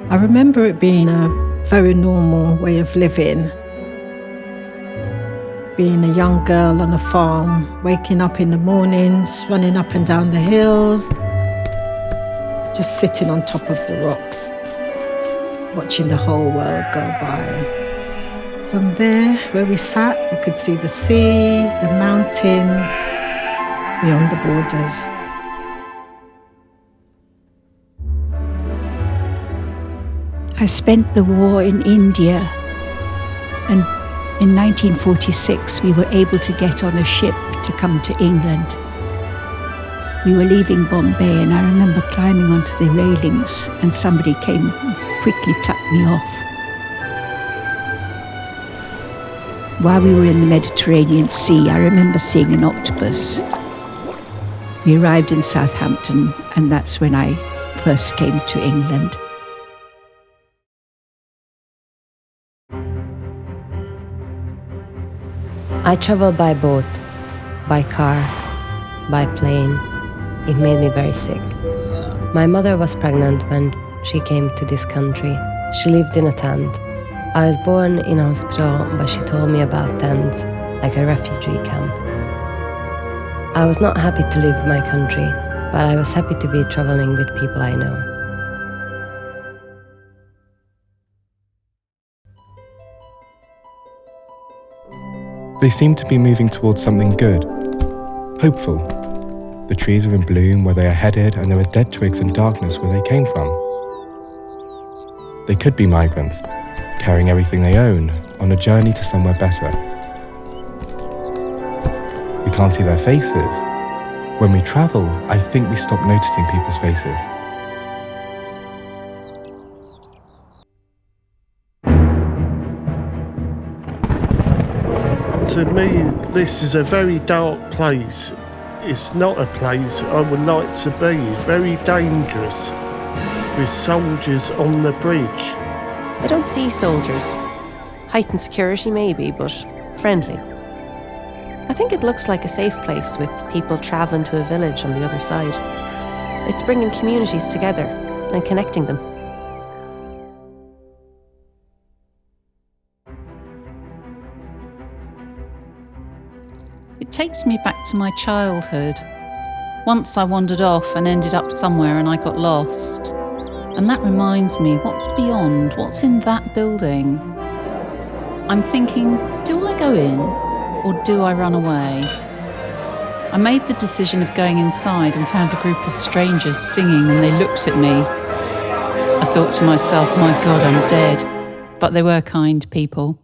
I remember it being a very normal way of living. Being a young girl on a farm, waking up in the mornings, running up and down the hills, just sitting on top of the rocks, watching the whole world go by. From there, where we sat, we could see the sea, the mountains, beyond the borders. I spent the war in India, and in 1946 we were able to get on a ship to come to England. We were leaving Bombay, and I remember climbing onto the railings and somebody came and quickly plucked me off. While we were in the Mediterranean Sea, I remember seeing an octopus. We arrived in Southampton, and that's when I first came to England. I traveled by boat, by car, by plane. It made me very sick. My mother was pregnant when she came to this country. She lived in a tent. I was born in a hospital, but she told me about tents, like a refugee camp. I was not happy to leave my country, but I was happy to be traveling with people I know. They seem to be moving towards something good, hopeful. The trees are in bloom where they are headed, and there are dead twigs and darkness where they came from. They could be migrants, carrying everything they own, on a journey to somewhere better. We can't see their faces. When we travel, I think we stop noticing people's faces. To me, this is a very dark place. It's not a place I would like to be. Very dangerous, with soldiers on the bridge. I don't see soldiers. Heightened security maybe, but friendly. I think it looks like a safe place with people travelling to a village on the other side. It's bringing communities together and connecting them. It takes me back to my childhood. Once I wandered off and ended up somewhere and I got lost. And that reminds me, what's beyond? What's in that building? I'm thinking, do I go in or do I run away? I made the decision of going inside and found a group of strangers singing, and they looked at me. I thought to myself, my God, I'm dead. But they were kind people.